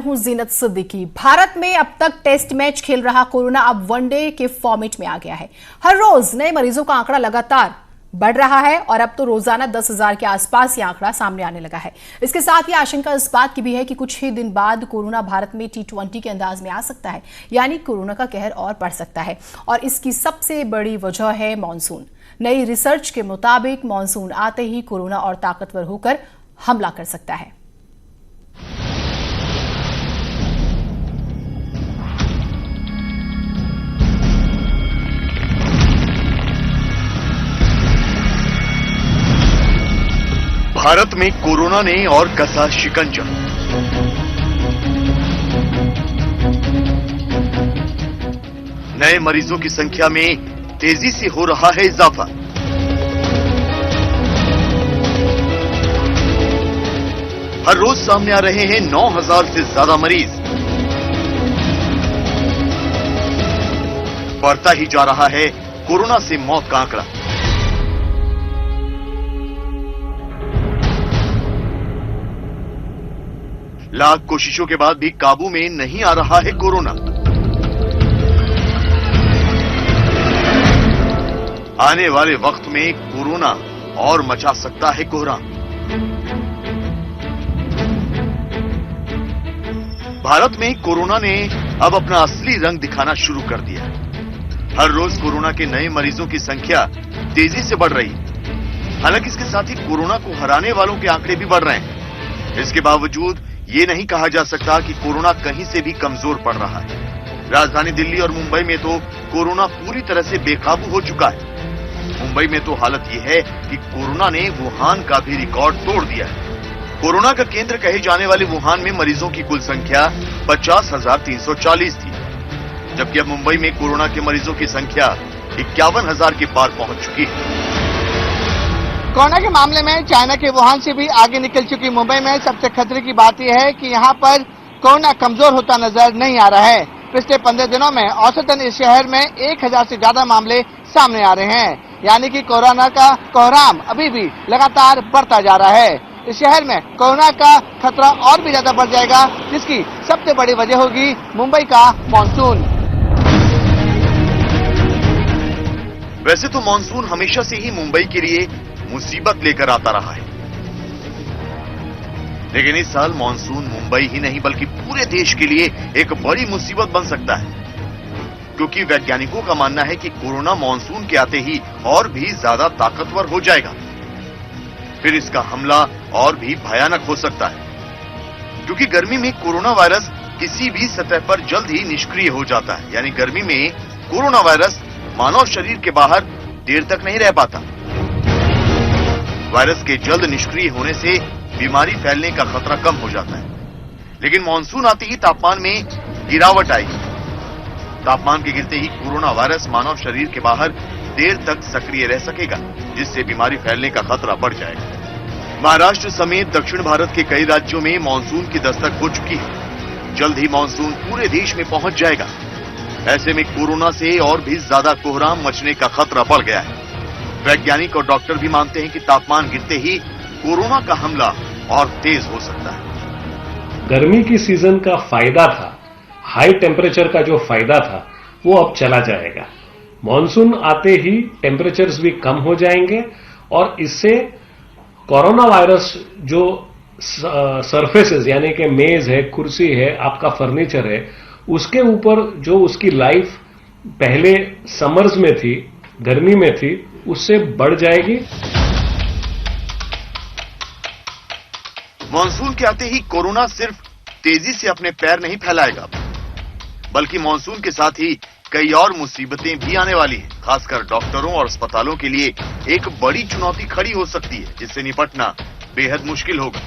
हूं जीनत सिद्दीकी। भारत में अब तक टेस्ट मैच खेल रहा कोरोना अब वनडे के फॉर्मेट में आ गया है। हर रोज नए मरीजों का आंकड़ा लगातार बढ़ रहा है और अब तो रोजाना 10,000 के आसपास ये आंकड़ा सामने आने लगा है। इसके साथ ही आशंका इस बात की भी है कि कुछ ही दिन बाद कोरोना भारत में T20 के अंदाज में आ सकता है, यानी कोरोना का कहर और बढ़ सकता है। और इसकी सबसे बड़ी वजह है मानसून। नई रिसर्च के मुताबिक मानसून आते ही कोरोना और ताकतवर होकर हमला कर सकता है। भारत में कोरोना ने और कसा शिकंजा। नए मरीजों की संख्या में तेजी से हो रहा है इजाफा। हर रोज सामने आ रहे हैं 9,000 से ज्यादा मरीज। बढ़ता ही जा रहा है कोरोना से मौत का आंकड़ा। लाख कोशिशों के बाद भी काबू में नहीं आ रहा है कोरोना। आने वाले वक्त में कोरोना और मचा सकता है कोहराम। भारत में कोरोना ने अब अपना असली रंग दिखाना शुरू कर दिया है। हर रोज कोरोना के नए मरीजों की संख्या तेजी से बढ़ रही है। हालांकि इसके साथ ही कोरोना को हराने वालों के आंकड़े भी बढ़ रहे हैं। इसके बावजूद ये नहीं कहा जा सकता कि कोरोना कहीं से भी कमजोर पड़ रहा है। राजधानी दिल्ली और मुंबई में तो कोरोना पूरी तरह से बेकाबू हो चुका है। मुंबई में तो हालत यह है कि कोरोना ने वुहान का भी रिकॉर्ड तोड़ दिया है। कोरोना का केंद्र कहे जाने वाले वुहान में मरीजों की कुल संख्या 50,340 थी, जबकि अब मुंबई में कोरोना के मरीजों की संख्या 51,000 के पार पहुंच चुकी है। कोरोना के मामले में चाइना के वुहान से भी आगे निकल चुकी मुंबई में सबसे खतरे की बात यह है कि यहां पर कोरोना कमजोर होता नजर नहीं आ रहा है। पिछले 15 दिनों में औसतन इस शहर में 1,000 से ज्यादा मामले सामने आ रहे हैं, यानी कि कोरोना का कोहराम अभी भी लगातार बढ़ता जा रहा है। इस शहर में कोरोना का खतरा और भी ज्यादा बढ़ जाएगा, जिसकी सबसे बड़ी वजह होगी मुंबई का मानसून। वैसे तो मानसून हमेशा से ही मुंबई के लिए मुसीबत लेकर आता रहा है, लेकिन इस साल मानसून मुंबई ही नहीं बल्कि पूरे देश के लिए एक बड़ी मुसीबत बन सकता है, क्योंकि वैज्ञानिकों का मानना है कि कोरोना मानसून के आते ही और भी ज्यादा ताकतवर हो जाएगा। फिर इसका हमला और भी भयानक हो सकता है, क्योंकि गर्मी में कोरोना वायरस किसी भी सतह पर जल्द ही निष्क्रिय हो जाता है। यानी गर्मी में कोरोना वायरस मानव शरीर के बाहर देर तक नहीं रह पाता। वायरस के जल्द निष्क्रिय होने से बीमारी फैलने का खतरा कम हो जाता है। लेकिन मानसून आते ही तापमान में गिरावट आएगी। तापमान के गिरते ही कोरोना वायरस मानव शरीर के बाहर देर तक सक्रिय रह सकेगा, जिससे बीमारी फैलने का खतरा बढ़ जाएगा। महाराष्ट्र समेत दक्षिण भारत के कई राज्यों में मानसून की दस्तक हो चुकी है। जल्द ही मानसून पूरे देश में पहुंच जाएगा। ऐसे में कोरोना से और भी ज्यादा कोहराम मचने का खतरा बढ़ गया है। वैज्ञानिक और डॉक्टर भी मानते हैं कि तापमान गिरते ही कोरोना का हमला और तेज हो सकता है। गर्मी की सीजन का फायदा था, हाई टेम्परेचर का जो फायदा था वो अब चला जाएगा। मॉनसून आते ही टेम्परेचर्स भी कम हो जाएंगे और इससे कोरोना वायरस जो सरफेसेस यानी कि मेज है, कुर्सी है, आपका फर्नीचर है, उसके ऊपर जो उसकी लाइफ पहले समर्स में थी, गर्मी में थी, उससे बढ़ जाएगी। मानसून के आते ही कोरोना सिर्फ तेजी से अपने पैर नहीं फैलाएगा, बल्कि मानसून के साथ ही कई और मुसीबतें भी आने वाली हैं। खासकर डॉक्टरों और अस्पतालों के लिए एक बड़ी चुनौती खड़ी हो सकती है, जिससे निपटना बेहद मुश्किल होगा।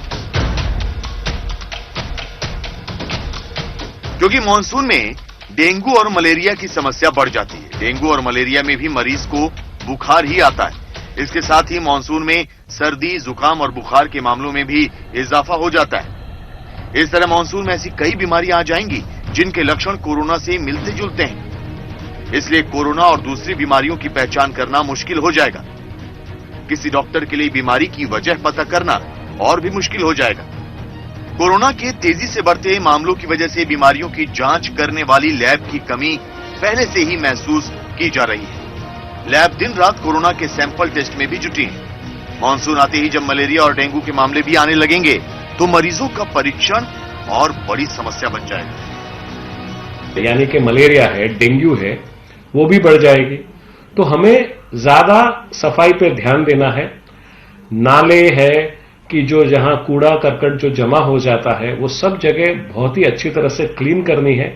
क्योंकि मानसून में डेंगू और मलेरिया की समस्या बढ़ जाती है। डेंगू और मलेरिया में भी मरीज को बुखार ही आता है। इसके साथ ही मानसून में सर्दी, जुकाम और बुखार के मामलों में भी इजाफा हो जाता है। इस तरह मानसून में ऐसी कई बीमारियां आ जाएंगी जिनके लक्षण कोरोना से मिलते जुलते हैं। इसलिए कोरोना और दूसरी बीमारियों की पहचान करना मुश्किल हो जाएगा। किसी डॉक्टर के लिए बीमारी की वजह पता करना और भी मुश्किल हो जाएगा। कोरोना के तेजी से बढ़ते मामलों की वजह से बीमारियों की जांच करने वाली लैब की कमी पहले से ही महसूस की जा रही है। लैब दिन रात कोरोना के सैंपल टेस्ट में भी जुटी है। मानसून आते ही जब मलेरिया और डेंगू के मामले भी आने लगेंगे तो मरीजों का परीक्षण और बड़ी समस्या बन जाएगा। यानी कि मलेरिया है, डेंगू है, वो भी बढ़ जाएगी। तो हमें ज्यादा सफाई पे ध्यान देना है। नाले है कि जो जहां कूड़ा करकट जो जमा हो जाता है वो सब जगह बहुत ही अच्छी तरह से क्लीन करनी है,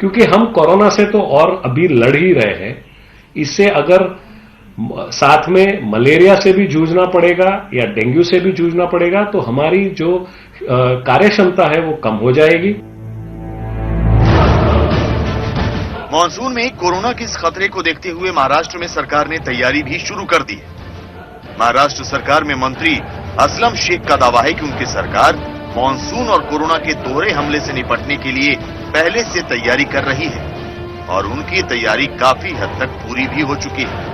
क्योंकि हम कोरोना से तो और अभी लड़ ही रहे हैं। इससे अगर साथ में मलेरिया से भी जूझना पड़ेगा या डेंगू से भी जूझना पड़ेगा तो हमारी जो कार्य क्षमता है वो कम हो जाएगी। मानसून में कोरोना के इस खतरे को देखते हुए महाराष्ट्र में सरकार ने तैयारी भी शुरू कर दी है। महाराष्ट्र सरकार में मंत्री असलम शेख का दावा है कि उनकी सरकार मानसून और कोरोना के दोहरे हमले से निपटने के लिए पहले से तैयारी कर रही है और उनकी तैयारी काफी हद तक पूरी भी हो चुकी है।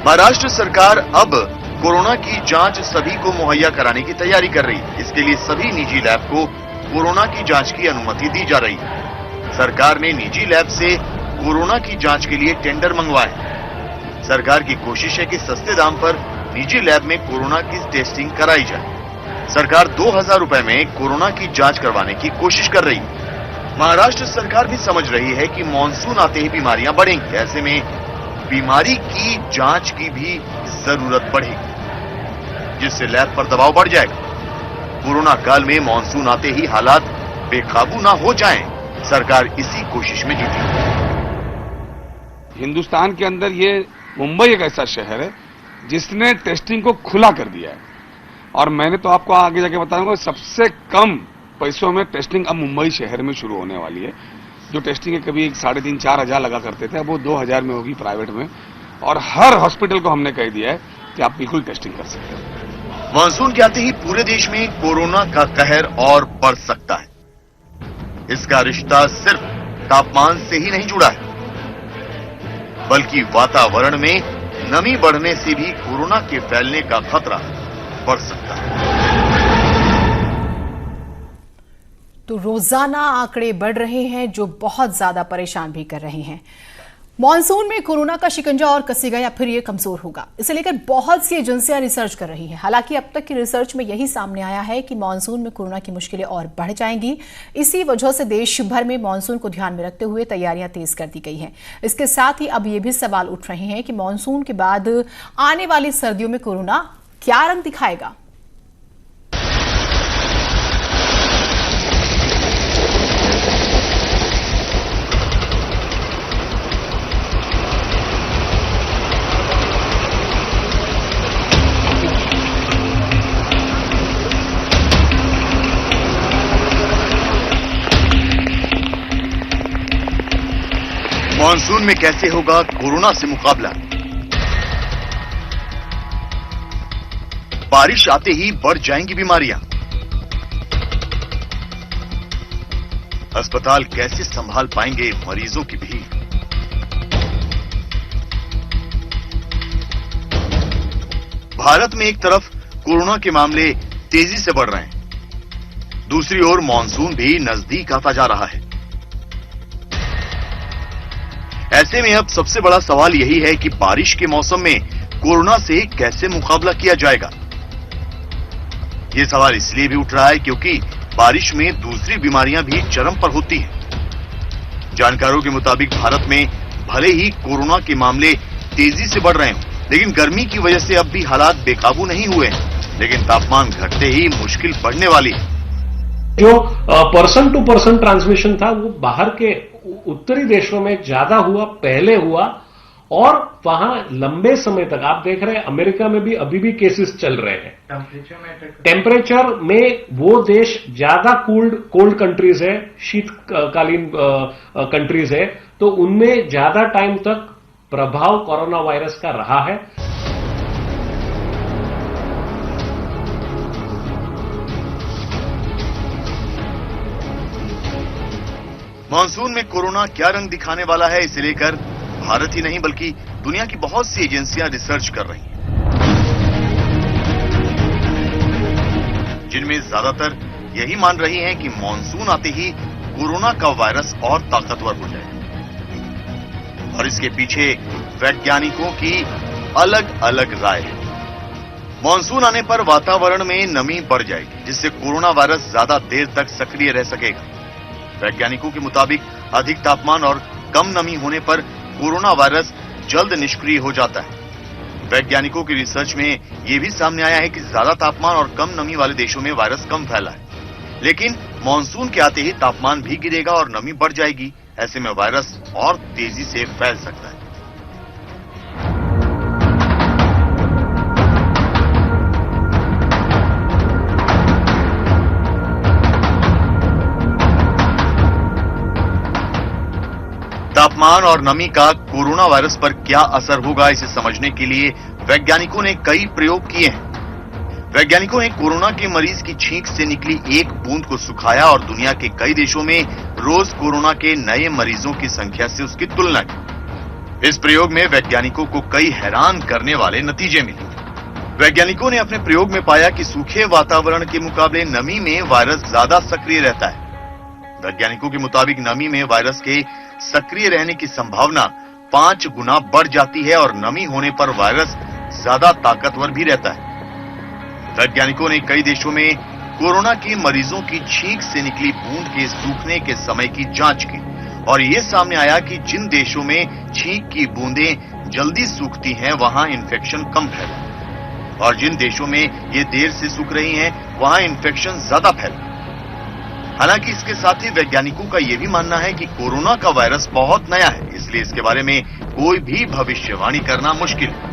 महाराष्ट्र सरकार अब कोरोना की जांच सभी को मुहैया कराने की तैयारी कर रही है। इसके लिए सभी निजी लैब को कोरोना की जांच की अनुमति दी जा रही है। सरकार ने निजी लैब से कोरोना की जांच के लिए टेंडर मंगवाए। सरकार की कोशिश है कि सस्ते दाम पर निजी लैब में कोरोना की टेस्टिंग कराई जाए। सरकार 2000 रुपए में कोरोना की जांच करवाने की कोशिश कर रही है। महाराष्ट्र सरकार भी समझ रही है कि मानसून आते ही बीमारियां बढ़ेंगी। ऐसे में बीमारी की जांच की भी जरूरत बढ़ेगी, जिससे लैब पर दबाव बढ़ जाएगा। कोरोना काल में मानसून आते ही हालात बेकाबू ना हो जाएं, सरकार इसी कोशिश में जुटी है। हिंदुस्तान के अंदर ये मुंबई एक ऐसा शहर है जिसने टेस्टिंग को खुला कर दिया है, और मैंने तो आपको आगे जाके बताऊंगा सबसे कम पैसों में टेस्टिंग अब मुंबई शहर में शुरू होने वाली है। जो टेस्टिंग है कभी 3,500-4 हजार लगा करते थे, अब वो 2,000 में होगी प्राइवेट में, और हर हॉस्पिटल को हमने कह दिया है कि आप बिल्कुल टेस्टिंग कर सकते हैं। मानसून के आते ही पूरे देश में कोरोना का कहर और बढ़ सकता है। इसका रिश्ता सिर्फ तापमान से ही नहीं जुड़ा है, बल्कि वातावरण में नमी बढ़ने से भी कोरोना के फैलने का खतरा बढ़ सकता है। तो रोजाना आंकड़े बढ़ रहे हैं जो बहुत ज्यादा परेशान भी कर रहे हैं। मॉनसून में कोरोना का शिकंजा और कसेगा या फिर ये कमजोर होगा, इसे लेकर बहुत सी एजेंसियां रिसर्च कर रही हैं। हालांकि अब तक की रिसर्च में यही सामने आया है कि मॉनसून में कोरोना की मुश्किलें और बढ़ जाएंगी। इसी वजह से देश भर में मॉनसून को ध्यान में रखते हुए तैयारियां तेज कर दी गई हैं। इसके साथ ही अब ये भी सवाल उठ रहे हैं कि मॉनसून के बाद आने वाली सर्दियों में कोरोना क्या रंग दिखाएगा। मानसून में कैसे होगा कोरोना से मुकाबला? बारिश आते ही बढ़ जाएंगी बीमारियां। अस्पताल कैसे संभाल पाएंगे मरीजों की भीड़? भारत में एक तरफ कोरोना के मामले तेजी से बढ़ रहे हैं, दूसरी ओर मानसून भी नजदीक आता जा रहा है। ऐसे में अब सबसे बड़ा सवाल यही है कि बारिश के मौसम में कोरोना से कैसे मुकाबला किया जाएगा। यह सवाल इसलिए भी उठ रहा है क्योंकि बारिश में दूसरी बीमारियां भी चरम पर होती हैं। जानकारों के मुताबिक भारत में भले ही कोरोना के मामले तेजी से बढ़ रहे हों, लेकिन गर्मी की वजह से अब भी हालात बेकाबू नहीं हुए हैं। लेकिन तापमान घटते ही मुश्किल बढ़ने वाली है। जो पर्सन टू पर्सन ट्रांसमिशन था वो बाहर के उत्तरी देशों में ज्यादा हुआ, पहले हुआ, और वहां लंबे समय तक आप देख रहे हैं अमेरिका में भी अभी भी केसेस चल रहे हैं। टेम्परेचर में वो देश ज्यादा कोल्ड कंट्रीज है, शीतकालीन कंट्रीज है, तो उनमें ज्यादा टाइम तक प्रभाव कोरोना वायरस का रहा है। मानसून में कोरोना क्या रंग दिखाने वाला है, इसे लेकर भारत ही नहीं बल्कि दुनिया की बहुत सी एजेंसियां रिसर्च कर रही हैं, जिनमें ज्यादातर यही मान रही हैं कि मॉनसून आते ही कोरोना का वायरस और ताकतवर हो जाएगा। और इसके पीछे वैज्ञानिकों की अलग अलग राय है। मॉनसून आने पर वातावरण में नमी बढ़ जाएगी, जिससे कोरोना वायरस ज्यादा देर तक सक्रिय रह सकेगा। वैज्ञानिकों के मुताबिक अधिक तापमान और कम नमी होने पर कोरोना वायरस जल्द निष्क्रिय हो जाता है। वैज्ञानिकों की रिसर्च में यह भी सामने आया है कि ज्यादा तापमान और कम नमी वाले देशों में वायरस कम फैला है, लेकिन मॉनसून के आते ही तापमान भी गिरेगा और नमी बढ़ जाएगी। ऐसे में वायरस और तेजी से फैल सकता है। तापमान और नमी का कोरोना वायरस पर क्या असर होगा, इसे समझने के लिए वैज्ञानिकों ने कई प्रयोग किए हैं। वैज्ञानिकों ने कोरोना के मरीज की छींक से निकली एक बूंद को सुखाया और दुनिया के कई देशों में रोज कोरोना के नए मरीजों की संख्या से उसकी तुलना की। इस प्रयोग में वैज्ञानिकों को कई हैरान करने वाले नतीजे मिले। वैज्ञानिकों ने अपने प्रयोग में पाया कि सूखे वातावरण के मुकाबले नमी में वायरस ज्यादा सक्रिय रहता है। वैज्ञानिकों के मुताबिक नमी में वायरस के सक्रिय रहने की संभावना 5 गुना बढ़ जाती है और नमी होने पर वायरस ज्यादा ताकतवर भी रहता है। वैज्ञानिकों ने कई देशों में कोरोना के मरीजों की छींक से निकली बूंद के सूखने के समय की जांच की और यह सामने आया कि जिन देशों में छींक की बूंदें जल्दी सूखती हैं, वहां इन्फेक्शन कम फैला और जिन देशों में ये देर से सूख रही हैं, वहां इन्फेक्शन ज्यादा फैला। हालांकि इसके साथ ही वैज्ञानिकों का यह भी मानना है कि कोरोना का वायरस बहुत नया है, इसलिए इसके बारे में कोई भी भविष्यवाणी करना मुश्किल है।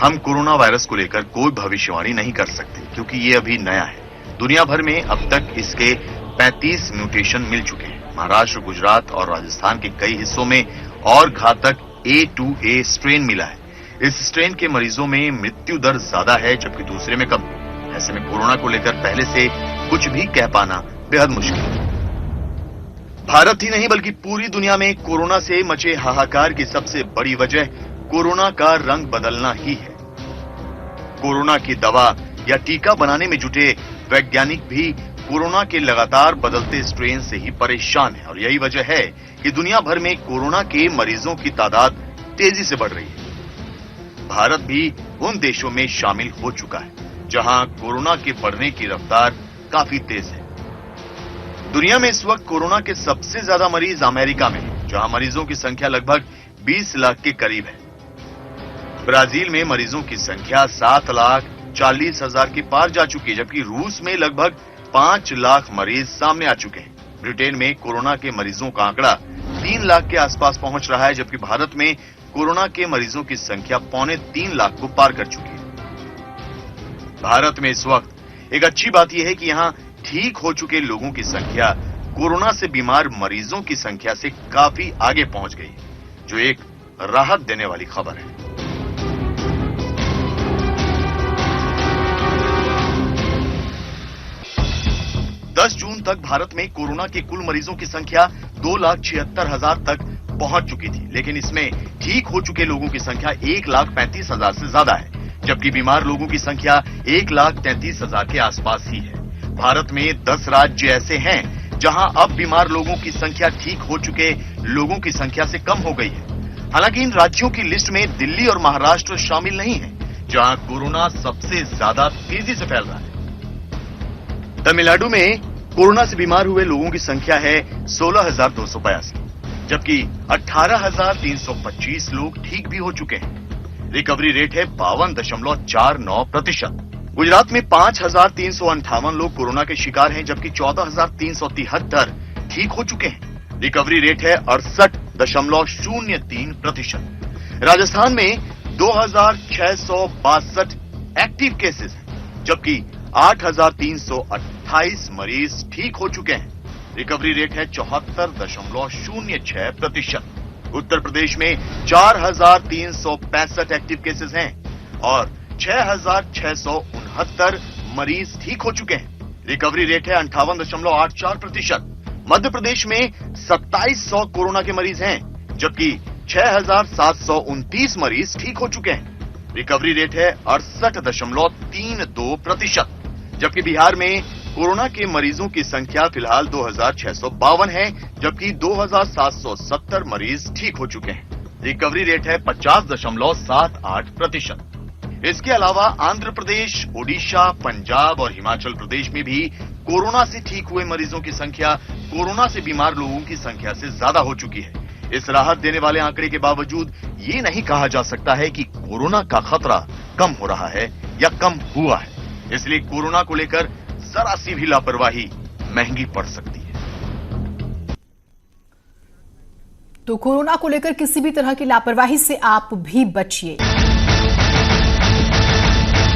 हम कोरोना वायरस को लेकर कोई भविष्यवाणी नहीं कर सकते क्योंकि ये अभी नया है। दुनिया भर में अब तक इसके 35 म्यूटेशन मिल चुके हैं। महाराष्ट्र, गुजरात और राजस्थान के कई हिस्सों में और घातक A2A स्ट्रेन मिला है। इस स्ट्रेन के मरीजों में मृत्यु दर ज्यादा है जबकि दूसरे में कम। ऐसे में कोरोना को लेकर पहले से कुछ भी कह पाना बेहद मुश्किल है। भारत ही नहीं बल्कि पूरी दुनिया में कोरोना से मचे हाहाकार की सबसे बड़ी वजह कोरोना का रंग बदलना ही है। कोरोना की दवा या टीका बनाने में जुटे वैज्ञानिक भी कोरोना के लगातार बदलते स्ट्रेन से ही परेशान हैं और यही वजह है कि दुनिया भर में कोरोना के मरीजों की तादाद तेजी से बढ़ रही है। भारत भी उन देशों में शामिल हो चुका है जहां कोरोना के बढ़ने की रफ्तार काफी तेज है। दुनिया में इस वक्त कोरोना के सबसे ज्यादा मरीज अमेरिका में हैं, जहां मरीजों की संख्या लगभग 20 लाख के करीब है। ब्राजील में मरीजों की संख्या 7,40,000 के पार जा चुकी है, जबकि रूस में लगभग 5 लाख मरीज सामने आ चुके हैं। ब्रिटेन में कोरोना के मरीजों का आंकड़ा 3 लाख के आसपास पहुंच रहा है, जबकि भारत में कोरोना के मरीजों की संख्या 2.25 लाख को पार कर चुकी है। भारत में इस वक्त एक अच्छी बात यह है कि यहां ठीक हो चुके लोगों की संख्या कोरोना से बीमार मरीजों की संख्या से काफी आगे पहुंच गई, जो एक राहत देने वाली खबर है। 10 जून तक भारत में कोरोना के कुल मरीजों की संख्या 2,76,000 तक पहुंच चुकी थी, लेकिन इसमें ठीक हो चुके लोगों की संख्या 1,35,000 से ज्यादा है, जबकि बीमार लोगों की संख्या 1,33,000 के आसपास ही है। भारत में 10 राज्य ऐसे हैं जहां अब बीमार लोगों की संख्या ठीक हो चुके लोगों की संख्या से कम हो गई है। हालांकि इन राज्यों की लिस्ट में दिल्ली और महाराष्ट्र शामिल नहीं है, जहां कोरोना सबसे ज्यादा तेजी से फैल रहा है। तमिलनाडु में कोरोना से बीमार हुए लोगों की संख्या है 16,282, जबकि 18,325 लोग ठीक भी हो चुके हैं। रिकवरी रेट है 52.49%। गुजरात में 5,358 लोग कोरोना के शिकार हैं, जबकि 14,373 ठीक हो चुके हैं। रिकवरी रेट है 68.03%। राजस्थान में 2,662 एक्टिव केसेस हैं, जबकि 8,328 मरीज ठीक हो चुके हैं। रिकवरी रेट है 74.06%। उत्तर प्रदेश में 4,365 एक्टिव केसेस हैं और 6,669 मरीज ठीक हो चुके हैं। रिकवरी रेट है 58.84%। मध्य प्रदेश में 2700 कोरोना के मरीज हैं, जबकि 6729 मरीज ठीक हो चुके हैं। रिकवरी रेट है 68.32%। जबकि बिहार में कोरोना के मरीजों की संख्या फिलहाल 2652 है, जबकि 2770 मरीज ठीक हो चुके हैं। रिकवरी रेट है 50.78%। इसके अलावा आंध्र प्रदेश, ओडिशा, पंजाब और हिमाचल प्रदेश में भी कोरोना से ठीक हुए मरीजों की संख्या कोरोना से बीमार लोगों की संख्या से ज्यादा हो चुकी है। इस राहत देने वाले आंकड़े के बावजूद ये नहीं कहा जा सकता है कि कोरोना का खतरा कम हो रहा है या कम हुआ है। इसलिए कोरोना को लेकर जरा सी भी लापरवाही महंगी पड़ सकती है। तो कोरोना को लेकर किसी भी तरह की लापरवाही से आप भी बचिए।